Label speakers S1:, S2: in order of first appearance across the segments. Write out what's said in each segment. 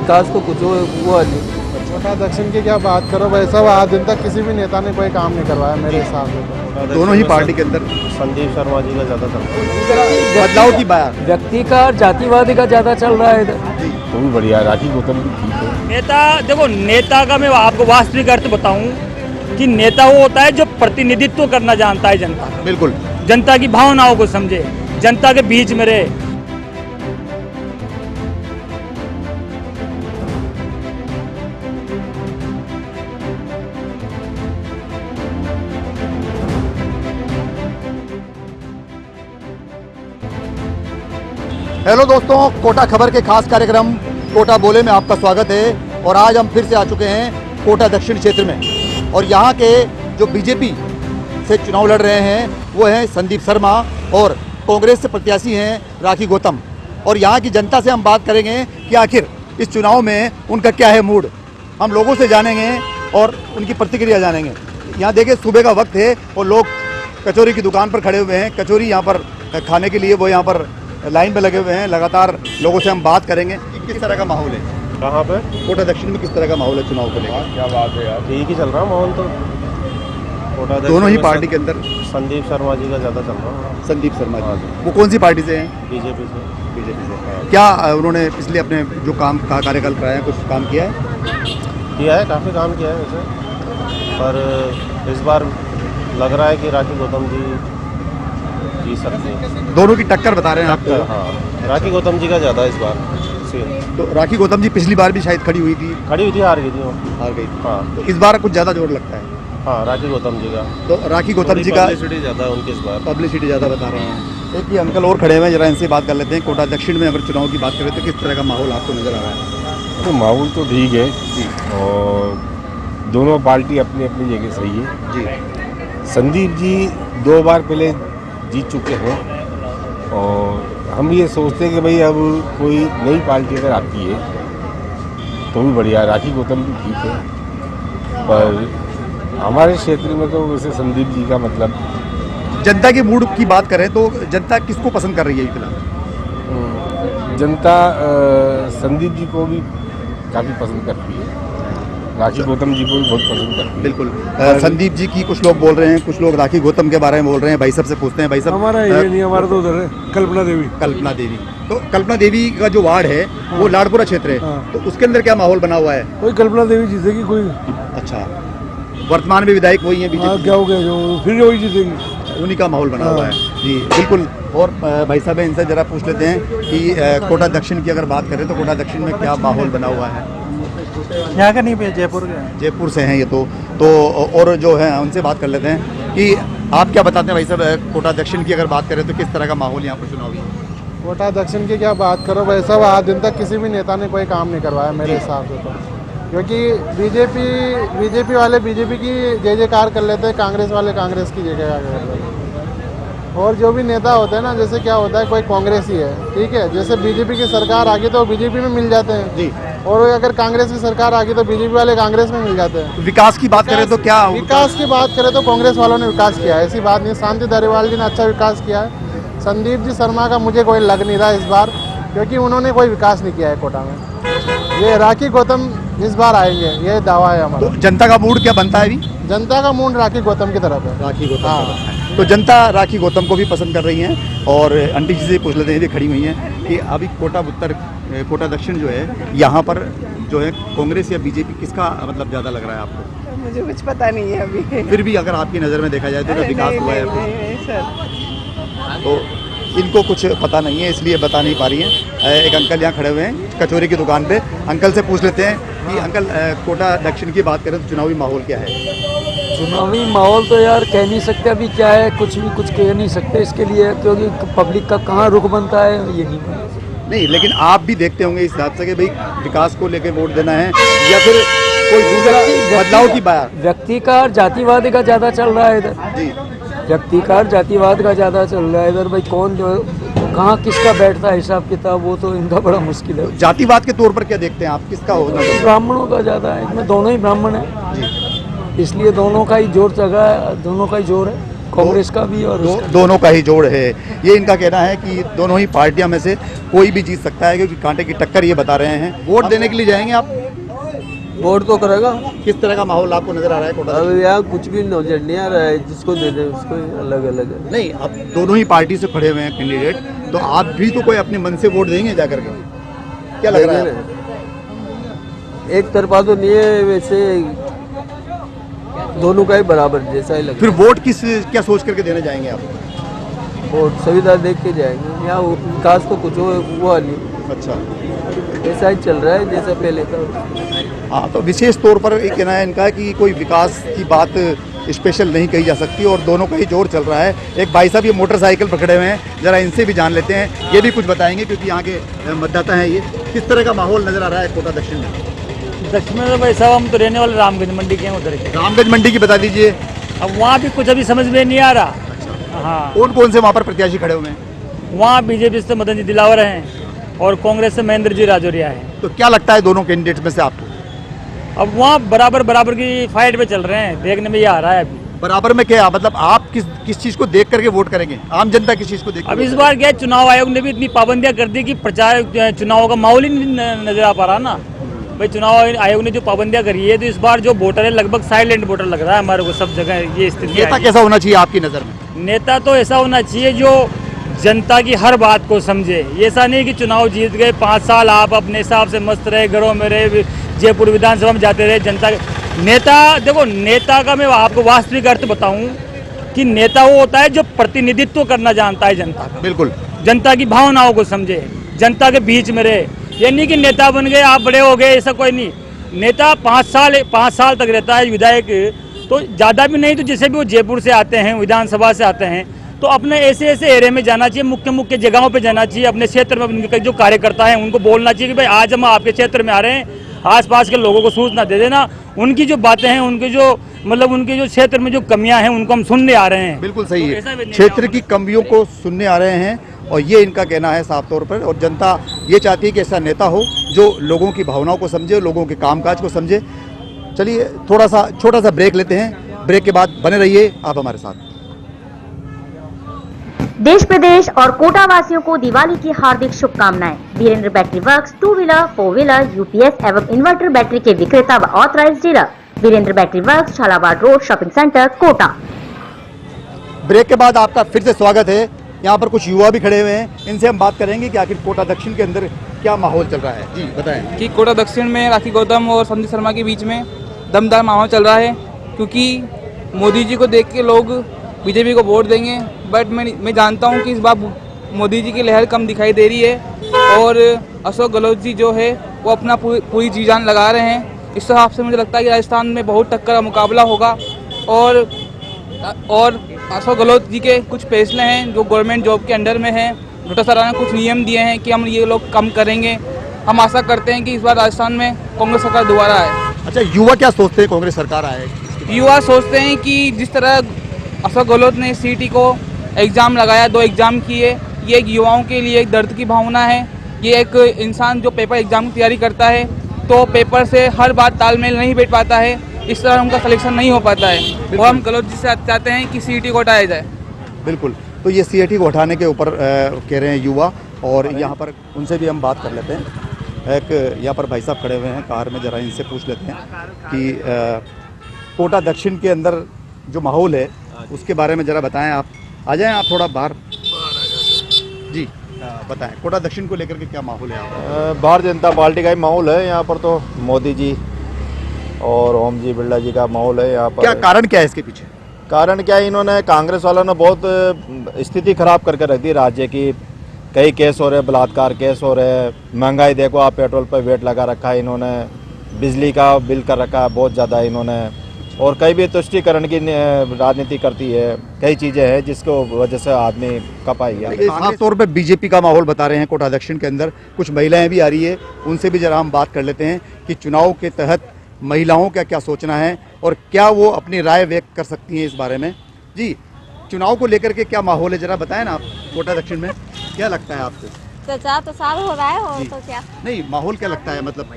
S1: विकास तो कुछ हुआ नहीं।
S2: कोटा दक्षिण की क्या बात करो भाई साहब, आज दिन तक किसी भी नेता ने कोई काम नहीं करवाया मेरे हिसाब से।
S3: दोनों ही पार्टी के अंदर
S4: संदीप शर्मा जी का ज़्यादा चल रहा है।
S3: बदलाव की बात।
S1: व्यक्ति का और जातिवादी का ज़्यादा चल रहा है इधर।
S4: वो भी बढ़िया है, राखी गौतम भी ठीक है।
S5: नेता देखो, नेता का मैं आपको वास्तविक अर्थ बताऊं कि नेता वो होता है जो प्रतिनिधित्व करना जानता है जनता का,
S3: बिल्कुल
S5: जनता की भावनाओं को समझे, जनता के बीच में रहे।
S3: हेलो दोस्तों, कोटा खबर के खास कार्यक्रम कोटा बोले में आपका स्वागत है। और आज हम फिर से आ चुके हैं कोटा दक्षिण क्षेत्र में। और यहाँ के जो बीजेपी से चुनाव लड़ रहे हैं वो हैं संदीप शर्मा और कांग्रेस से प्रत्याशी हैं राखी गौतम। और यहाँ की जनता से हम बात करेंगे कि आखिर इस चुनाव में उनका क्या है मूड। हम लोगों से जानेंगे और उनकी प्रतिक्रिया जानेंगे। यहाँ देखिए सुबह का वक्त है और लोग कचौरी की दुकान पर खड़े हुए हैं। कचौरी यहाँ पर खाने के लिए वो यहाँ पर लाइन पे लगे हुए हैं। लगातार लोगों से हम बात करेंगे कि किस तरह का माहौल है
S4: कहाँ पे?
S3: कोटा दक्षिण में, किस तरह का माहौल है चुनाव को लेकर।
S4: क्या बात है यार, ठीक ही चल रहा है माहौल तो। कोटा
S3: दोनों ही पार्टी के अंदर
S4: संदीप शर्मा जी का ज़्यादा चल रहा है।
S3: संदीप शर्मा जी, वो कौन सी पार्टी से हैं?
S4: बीजेपी से।
S3: बीजेपी से। क्या उन्होंने पिछले अपने जो काम का कार्यकाल कराया है, कुछ काम किया है?
S4: किया है, काफ़ी काम किया है वैसे, पर इस बार लग रहा है कि राखी गौतम जी जी सकते हैं।
S3: दोनों की टक्कर बता रहे हैं आपको?
S4: हाँ, राखी गौतम जी का ज़्यादा इस बार से।
S3: तो राखी गौतम जी पिछली बार भी शायद खड़ी हुई थी,
S4: हार गई थी वो।
S3: हार गई थी।
S4: हाँ
S3: तो इस बार कुछ ज़्यादा जोर लगता है।
S4: हाँ, राखी गौतम जी का।
S3: तो राखी गौतम जी का
S4: पब्लिसिटी ज़्यादा है उनकी इस बार।
S3: पब्लिसिटी ज़्यादा बता रहे हैं। एक ये अंकल और खड़े हुए हैं, जरा इनसे बात कर लेते हैं। कोटा दक्षिण में अगर चुनाव की बात करें तो किस तरह का माहौल आपको नजर आ रहा है?
S6: तो माहौल तो ठीक है और दोनों पार्टी अपनी अपनी जगह सही है
S3: जी।
S6: संदीप जी 2 बार पहले जीत चुके हैं और हम ये सोचते हैं कि भाई अब कोई नई पार्टी अगर आती है तो भी बढ़िया है। राखी गौतम भी ठीक है, पर हमारे क्षेत्र में तो वैसे संदीप जी का मतलब।
S3: जनता के मूड की बात करें तो जनता किसको पसंद कर रही है फिलहाल?
S6: जनता संदीप जी को भी काफ़ी पसंद करती है, राखी गौतम जी को भी बहुत पसंद करती है।
S3: बिल्कुल। संदीप जी की कुछ लोग बोल रहे हैं, कुछ लोग राखी गौतम के बारे में बोल रहे हैं। भाई साहब से पूछते हैं। भाई साहब,
S2: हमारा ये नहीं, हमारा तो उधर है कल्पना देवी।
S3: कल्पना देवी, तो कल्पना देवी का जो वार्ड है वो लाडपुरा क्षेत्र है।
S2: हाँ।
S3: तो उसके अंदर क्या माहौल बना हुआ है?
S2: कोई कल्पना देवी जीतेगी कोई।
S3: अच्छा, वर्तमान में विधायक वही है बीजेपी?
S2: क्या हो गया, जो फिर वही जीतेगी,
S3: उन्हीं का माहौल बना हुआ है जी। बिल्कुल। और भाई साहब इनसे जरा पूछ लेते हैं कि कोटा दक्षिण की अगर बात करें तो कोटा दक्षिण में क्या माहौल बना हुआ है?
S5: यहाँ का नहीं, जयपुर का।
S3: जयपुर से हैं ये तो और जो है उनसे बात कर लेते हैं कि आप क्या बताते हैं भाई साहब, कोटा दक्षिण की अगर बात करें तो किस तरह का माहौल यहाँ पर चुनावी?
S2: कोटा दक्षिण की क्या बात करो भाई साहब, आज दिन तक किसी भी नेता ने कोई काम नहीं करवाया मेरे हिसाब से तो। क्योंकि बीजेपी वाले बीजेपी की जय जयकार कर लेते हैं, कांग्रेस वाले कांग्रेस की जय जयकार कर लेते हैं। और जो भी नेता होते हैं ना, जैसे क्या होता है, कोई कांग्रेस ही है, ठीक है, जैसे बीजेपी की सरकार आ गई तो बीजेपी में मिल जाते हैं
S3: जी।
S2: और अगर कांग्रेस की सरकार आ गई तो बीजेपी वाले कांग्रेस में मिल जाते हैं।
S3: विकास की बात करें तो क्या?
S2: विकास की बात करें तो कांग्रेस वालों ने विकास किया है, ऐसी बात नहीं। शांति धारीवाल जी ने अच्छा विकास किया है। संदीप जी शर्मा का मुझे कोई लग नहीं रहा इस बार, क्योंकि उन्होंने कोई विकास नहीं किया है कोटा में। ये राखी गौतम इस बार आएंगे, ये दावा है हमारा।
S3: तो जनता का मूड क्या बनता है अभी?
S2: जनता का मूड राखी गौतम की तरफ है।
S3: राखी गौतम।
S2: हाँ।
S3: तो जनता राखी गौतम को भी पसंद कर रही हैं। और आंटी जी से पूछ लेते हैं, ये खड़ी हुई हैं, कि अभी कोटा उत्तर कोटा दक्षिण जो है यहाँ पर जो है कांग्रेस या बीजेपी, किसका मतलब ज़्यादा लग रहा है आपको?
S7: मुझे कुछ पता नहीं है अभी।
S3: फिर भी अगर आपकी नज़र में देखा जाए तो क्या विकास हुआ है?
S7: नहीं सर।
S3: तो इनको कुछ पता नहीं है, इसलिए बता नहीं पा रही हैं। एक अंकल यहाँ खड़े हुए हैं कचौरी की दुकान पे। अंकल से पूछ लेते हैं कि अंकल, कोटा दक्षिण की बात करें तो चुनावी माहौल क्या है?
S1: चुनावी माहौल तो यार कह नहीं सकते अभी क्या है, कुछ कह नहीं सकते इसके लिए, क्योंकि पब्लिक का कहाँ रुख बनता है ये नहीं।
S3: लेकिन आप भी देखते होंगे इस हिसाब से कि भाई विकास को लेकर वोट देना है या फिर कोई दूसरा बदलाव की बात?
S1: व्यक्ति का और जातिवाद का ज़्यादा चल रहा है इधर
S3: जी।
S1: व्यक्ति का और जातिवाद का ज़्यादा चल रहा है इधर। भाई कौन जो कहाँ किसका बैठता है हिसाब किताब, वो तो इनका बड़ा मुश्किल है।
S3: जातिवाद के तौर पर क्या देखते हैं आप, किसका होगा?
S1: ब्राह्मणों का ज़्यादा है, इसमें दोनों ही ब्राह्मण हैं, इसलिए दोनों का ही जोर जगह है, दोनों का ही जोर है। कांग्रेस का भी और उसका।
S3: दोनों का ही जोड़ है, ये इनका कहना है कि दोनों ही पार्टियां में से कोई भी जीत सकता है, क्योंकि कांटे की टक्कर ये बता रहे हैं। वोट देने के लिए जाएंगे आप?
S8: वोट तो करेगा।
S3: किस तरह का माहौल आपको नजर आ रहा है कोटा?
S8: अब यहाँ कुछ भी नजर नहीं आ रहा है, जिसको दे दे उसको अलग अलग है।
S3: नहीं, अब दोनों ही पार्टी से खड़े हुए हैं कैंडिडेट, तो आप भी तो कोई अपने मन से वोट देंगे जाकर के? क्या लग रहा है?
S8: एक तरफा तो नहीं है, वैसे दोनों का ही बराबर जैसा ही लगे।
S3: फिर वोट क्या सोच करके देने जाएंगे आप?
S8: वोट सुविधा देख के जाएंगे, यहाँ विकास तो कुछ हुआ नहीं।
S3: अच्छा,
S8: ऐसा ही चल रहा है जैसा पहले था।
S3: हाँ, तो विशेष तौर पर एक कहना है इनका कि कोई विकास की बात स्पेशल नहीं कही जा सकती और दोनों का ही जोर चल रहा है। एक भाई साहब ये मोटरसाइकिल पर खड़े हुए हैं, जरा इनसे भी जान लेते हैं, ये भी कुछ बताएंगे क्योंकि यहाँ के मतदाता हैं। ये किस तरह का माहौल नजर आ रहा है कोटा दक्षिण में?
S5: दक्षिण में तो भाई साहब हम तो रहने वाले रामगंज मंडी के हैं, उधर के।
S3: रामगंज मंडी की बता दीजिए।
S5: अब वहाँ भी कुछ अभी समझ में नहीं आ रहा। हाँ,
S3: कौन से वहाँ पर प्रत्याशी खड़े हुए हैं?
S5: वहाँ बीजेपी से मदन जी दिलावर हैं और कांग्रेस से महेंद्र जी राजौरिया है।
S3: तो क्या लगता है दोनों कैंडिडेट में से आपको?
S5: अब वहाँ बराबर की फाइट में चल रहे हैं, देखने में ये आ रहा है अभी।
S3: बराबर में क्या मतलब आप किस चीज को देख करके वोट करेंगे? आम जनता किस चीज को देख?
S5: अब इस बार क्या है, चुनाव आयोग ने भी इतनी पाबंदियां कर दी कि प्रचार चुनाव का माहौल ही नहीं नजर आ पा रहा ना भाई। चुनाव आयोग ने जो पाबंदियां करी है, तो इस बार जो वोटर है लगभग साइलेंट वोटर लग रहा है हमारे को सब जगह। ये स्थिति
S3: नेता कैसा होना चाहिए आपकी नजर में?
S5: नेता तो ऐसा होना चाहिए जो जनता की हर बात को समझे। ये ऐसा नहीं कि चुनाव जीत गए 5 साल आप अपने हिसाब से मस्त रहे, घरों में रहे, जयपुर विधानसभा में जाते रहे। जनता नेता, देखो नेता का मैं आपको वास्तविक अर्थ बताऊं कि नेता वो होता है जो प्रतिनिधित्व करना जानता है जनता का।
S3: बिल्कुल,
S5: जनता की भावनाओं को समझे, जनता के बीच में रहे। ये नहीं कि नेता बन गए आप बड़े हो गए, ऐसा कोई नहीं। नेता 5 साल तक रहता है विधायक, तो ज़्यादा भी नहीं, तो जैसे भी वो जयपुर से आते हैं, विधानसभा से आते हैं, तो अपने ऐसे एरिया में जाना चाहिए, मुख्य जगहों पे जाना चाहिए, अपने क्षेत्र में उनके जो कार्यकर्ता हैं उनको बोलना चाहिए कि भाई आज हम आपके क्षेत्र में आ रहे हैं, आसपास के लोगों को सूचना दे देना। उनकी जो बातें हैं, उनके जो मतलब उनके जो क्षेत्र में जो कमियां हैं उनको हम सुनने आ रहे हैं।
S3: बिल्कुल सही है, क्षेत्र की कमियों को सुनने आ रहे हैं और ये इनका कहना है साफ तौर पर। और जनता ये चाहती है कि ऐसा नेता हो जो लोगों की भावनाओं को समझे, लोगों के कामकाज को समझे। चलिए छोटा सा ब्रेक लेते हैं, ब्रेक के बाद बने रहिए आप हमारे साथ।
S9: देश प्रदेश और कोटा वासियों को दिवाली की हार्दिक शुभकामनाएं। Virendra battery works 2 wheeler 4 wheeler UPS एवं इन्वर्टर बैटरी के विक्रेता व authorised dealer Virendra battery works, Jhalawar road, shopping centre, Kota.
S3: Break के बाद आपका फिर से स्वागत है। यहाँ पर कुछ युवा भी खड़े हुए हैं, इनसे हम बात करेंगे कि आखिर कोटा दक्षिण के अंदर क्या माहौल चल रहा है। जी बताएं।
S10: कि कोटा दक्षिण में राखी गौतम और संदीप शर्मा के बीच में दमदार माहौल चल रहा है, क्योंकि मोदी जी को देख के लोग बीजेपी को वोट देंगे। बट मैं जानता हूं कि इस बार मोदी जी की लहर कम दिखाई दे रही है और अशोक गहलोत जी जो है वो अपना पूरी जी जान लगा रहे हैं। इस हिसाब से मुझे लगता है कि राजस्थान में बहुत टक्कर का मुकाबला होगा और अशोक गहलोत जी के कुछ फैसले हैं जो गवर्नमेंट जॉब के अंडर में हैं। डोटासरा ने कुछ नियम दिए हैं कि हम ये लोग कम करेंगे। हम आशा करते हैं कि इस बार राजस्थान में कांग्रेस सरकार दोबारा आए।
S3: अच्छा, युवा क्या सोचते हैं कांग्रेस सरकार आए?
S10: युवा सोचते हैं कि जिस तरह अशोक गहलोत ने सीटी को एग्ज़ाम लगाया, 2 एग्ज़ाम किए, ये एक युवाओं के लिए एक दर्द की भावना है। ये एक इंसान जो पेपर एग्ज़ाम की तैयारी करता है तो पेपर से हर बात तालमेल नहीं बैठ पाता है, इस तरह उनका सिलेक्शन नहीं हो पाता है। और हम गहलोत जी से चाहते हैं कि सीटी को हटाया जाए।
S3: बिल्कुल, तो ये सीटी को हटाने के ऊपर कह रहे हैं युवा, और यहाँ पर उनसे भी हम बात कर लेते हैं। एक यहाँ पर भाई साहब खड़े हुए हैं कार में, ज़रा इनसे पूछ लेते हैं कि कोटा दक्षिण के अंदर जो माहौल है उसके बारे में ज़रा बताएं। आप आ जाएं, आप थोड़ा बाहर जी बताएं, कोटा दक्षिण को लेकर के क्या माहौल है?
S4: भारतीय जनता पार्टी का ही माहौल है यहाँ पर, तो मोदी जी और ओम जी बिरला जी का माहौल है यहाँ पर।
S3: क्या कारण क्या है इसके पीछे?
S4: कारण क्या है, इन्होंने कांग्रेस वालों ने बहुत स्थिति खराब करके रख दी राज्य की। कई केस हो रहे, बलात्कार केस हो रहे, महंगाई देखो आप, पेट्रोल पर वेट लगा रखा है इन्होंने, बिजली का बिल कर रखा है बहुत ज़्यादा इन्होंने, और कई भी तुष्टिकरण की राजनीति करती है। कई चीज़ें हैं जिसको वजह से आदमी कपाई है।
S3: खास तौर पे बीजेपी का माहौल बता रहे हैं कोटा दक्षिण के अंदर। कुछ महिलाएं भी आ रही है, उनसे भी जरा हम बात कर लेते हैं कि चुनाव के तहत महिलाओं का क्या सोचना है और क्या वो अपनी राय व्यक्त कर सकती हैं इस बारे में। जी, चुनाव को लेकर के क्या माहौल है, जरा बताएं ना आप। कोटा दक्षिण में क्या लगता है आपको?
S11: प्रचार तो साल हो रहा है और तो क्या
S3: नहीं, माहौल क्या लगता है, मतलब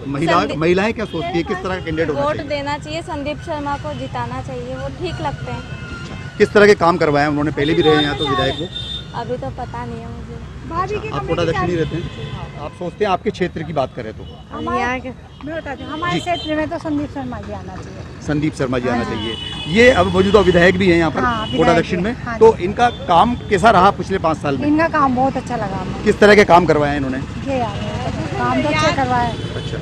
S3: महिलाएं क्या सोचती है, किस तरह का कैंडिडेट होना
S11: वोट
S3: चाहिए?
S11: देना चाहिए, संदीप शर्मा को जिताना चाहिए, वो ठीक लगते हैं।
S3: किस तरह के काम करवाए हैं उन्होंने? पहले भी रहे हैं यहाँ तो विधायक वो।
S11: अभी तो पता नहीं है मुझे।
S3: आप कोटा दक्षिण ही रहते हैं, आप सोचते हैं आपके क्षेत्र की बात करें तो?
S11: हमारे क्षेत्र में तो संदीप शर्मा जी आना चाहिए।
S3: संदीप शर्मा जी आना चाहिए। ये अब मौजूदा विधायक भी हैं यहाँ पर कोटा दक्षिण में, तो इनका काम कैसा रहा पिछले 5 साल में?
S11: इनका काम बहुत अच्छा लगा हमें।
S3: किस तरह के काम करवाए हैं इन्होंने?
S11: ये काम तो अच्छे करवाए,
S3: अच्छा,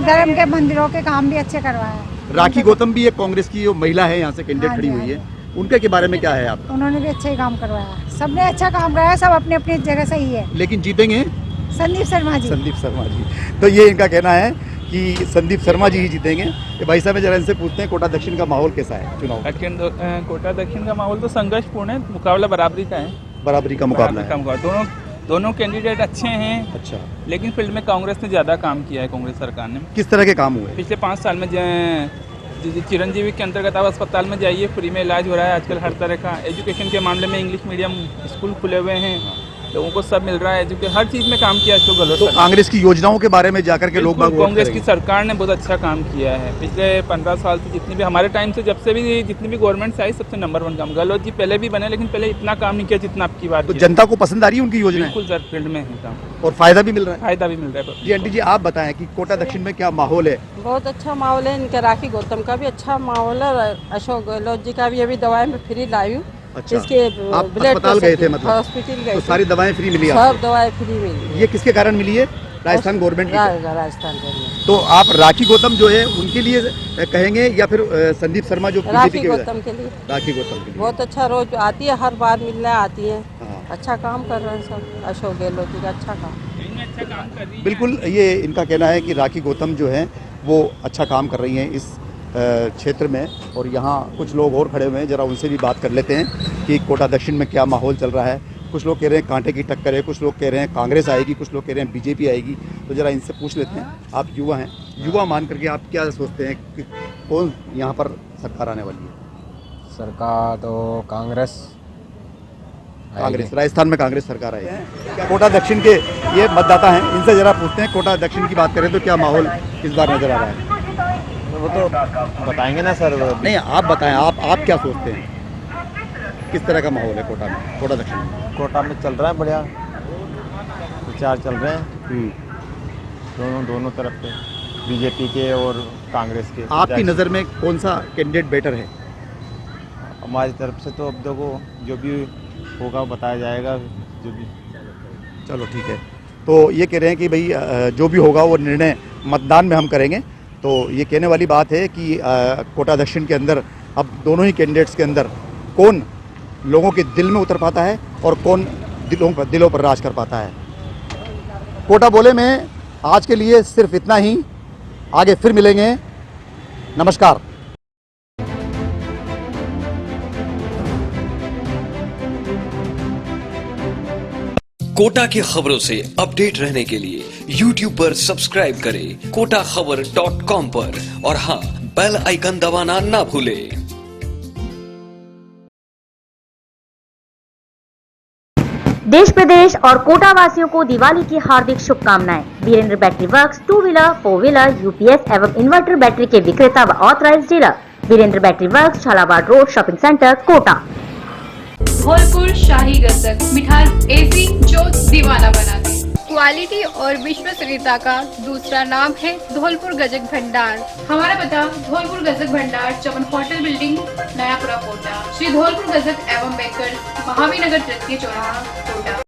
S11: धर्म के मंदिरों के काम भी अच्छे करवाए।
S3: राखी गौतम भी एक कांग्रेस की जो महिला है यहाँ से कैंडिडेट खड़ी हुई है, उनके के बारे में क्या है आपका?
S11: उन्होंने भी अच्छे ही काम करवाया, सबने अच्छा काम कराया, सब अपनी अपनी जगह सही है।
S3: लेकिन जीतेंगे
S11: संदीप शर्मा जी।
S3: संदीप शर्मा जी, तो ये इनका कहना है कि संदीप शर्मा जी ही जीतेंगे। ये भाई साहब जरा इनसे पूछते हैं कोटा दक्षिण का माहौल कैसा है चुनाव?
S10: कोटा दक्षिण का माहौल तो संघर्षपूर्ण है, मुकाबला बराबरी का है।
S3: बराबरी का मुकाबला है।
S10: दोनों कैंडिडेट अच्छे हैं,
S3: अच्छा,
S10: लेकिन फील्ड में कांग्रेस ने ज़्यादा काम किया है। कांग्रेस सरकार ने
S3: किस तरह के काम हुए
S10: पिछले 5 साल में? चिरंजीवी के अंतर्गत आप अस्पताल में जाइए, फ्री में इलाज हो रहा है आजकल हर तरह का। एजुकेशन के मामले में इंग्लिश मीडियम स्कूल खुले हुए हैं, लोगों को सब मिल रहा है। एजुकेशन हर चीज़ में काम किया गलत।
S3: तो कांग्रेस की योजनाओं के बारे में जाकर के लोग
S10: कांग्रेस की सरकार ने बहुत अच्छा काम किया है पिछले 15 साल से। जितनी भी हमारे टाइम से जब से भी जितनी भी गवर्नमेंट आई, सबसे नंबर 1 काम। गहलोत जी पहले भी बने, लेकिन पहले इतना काम नहीं किया जितना आपकी बात।
S3: तो जनता को पसंद आ रही है उनकी योजना?
S10: बिल्कुल सर, फील्ड में है काम
S3: और फायदा भी मिल रहा है?
S10: फायदा भी मिल रहा है।
S3: जी आंटी जी, आप बताएं कि कोटा दक्षिण में क्या माहौल है?
S7: बहुत अच्छा माहौल है। इनके राखी गौतम का भी अच्छा माहौल है। अशोक गहलोत जी का भी अभी दवाएं में फ्री लाई हूँ।
S3: अच्छा,
S7: इसके
S3: आप अस्पताल गए थे? मतलब
S7: हॉस्पिटल गए
S3: तो
S7: थे।
S3: सारी दवाएं फ्री मिली?
S7: सब दवाएं फ्री मिली।
S3: ये किसके कारण मिली है? राजस्थान गवर्नमेंट की?
S7: राजस्थान गवर्नमेंट।
S3: तो आप राखी गौतम जो है उनके लिए कहेंगे या फिर संदीप शर्मा जो
S7: राखी गौतम के लिए?
S3: राखी गौतम के लिए
S7: बहुत अच्छा, रोज आती है, हर बार मिलने आती है।
S3: हाँ।
S7: अच्छा काम कर रहे हैं सब। अशोक गहलोत जी का अच्छा काम।
S3: बिल्कुल, ये इनका कहना है कि राखी गौतम जो है वो अच्छा काम कर रही हैं इस क्षेत्र में। और यहाँ कुछ लोग और खड़े हुए हैं, ज़रा उनसे भी बात कर लेते हैं कि कोटा दक्षिण में क्या माहौल चल रहा है। कुछ लोग कह रहे हैं कांटे की टक्कर है, कुछ लोग कह रहे हैं कांग्रेस आएगी, कुछ लोग कह रहे हैं बीजेपी आएगी। तो ज़रा इनसे पूछ लेते हैं। आप युवा हैं, युवा मान करके आप क्या सोचते हैं कि कौन यहाँ पर सरकार आने वाली है?
S8: सरकार तो कांग्रेस
S3: राजस्थान में कांग्रेस सरकार आएगी। कोटा दक्षिण के ये मतदाता हैं, इनसे ज़रा पूछते हैं कोटा दक्षिण की बात करें तो क्या माहौल इस बार नज़र आ रहा है?
S4: वो तो बताएंगे ना सर।
S3: नहीं, आप बताएं, आप क्या सोचते हैं किस तरह का माहौल है कोटा में, कोटा दक्षिण में?
S4: कोटा में चल रहा है बढ़िया, विचार चल रहे हैं दोनों तरफ के, बीजेपी के और कांग्रेस के।
S3: आपकी नज़र में कौन सा कैंडिडेट बेटर है?
S4: हमारी तरफ से तो अब देखो जो भी होगा बताया जाएगा, जो भी।
S3: चलो ठीक है। तो ये कह रहे हैं कि भाई जो भी होगा वो निर्णय मतदान में हम करेंगे। तो ये कहने वाली बात है कि कोटा दक्षिण के अंदर अब दोनों ही कैंडिडेट्स के अंदर कौन लोगों के दिल में उतर पाता है और कौन दिलों पर राज कर पाता है। कोटा बोले में आज के लिए सिर्फ इतना ही, आगे फिर मिलेंगे। नमस्कार।
S12: कोटा की खबरों से अपडेट रहने के लिए YouTube पर सब्सक्राइब करें kotaKhabar.com पर, और हाँ, बेल आइकन दबाना ना भूलें।
S9: देश प्रदेश और कोटा वासियों को दिवाली की हार्दिक शुभकामनाएं। Virendra battery works 2 wheeler 4 wheeler UPS एवं इन्वर्टर बैटरी के विक्रेता व authorised dealer Virendra battery works, Jhalawar road, shopping centre, Kota.
S13: Dholpur Shahi Gajjak, मिठास ऐसी जो दीवाना बना दे। क्वालिटी और विश्वसनीयता का दूसरा नाम है धौलपुर गजक भंडार। हमारा पता धौलपुर गजक भंडार, चमन होटल बिल्डिंग, नयापुरा, कोटा। श्री धौलपुर गजक एवं बेकर्स, महावीर नगर तृतीय चौराहा, कोटा।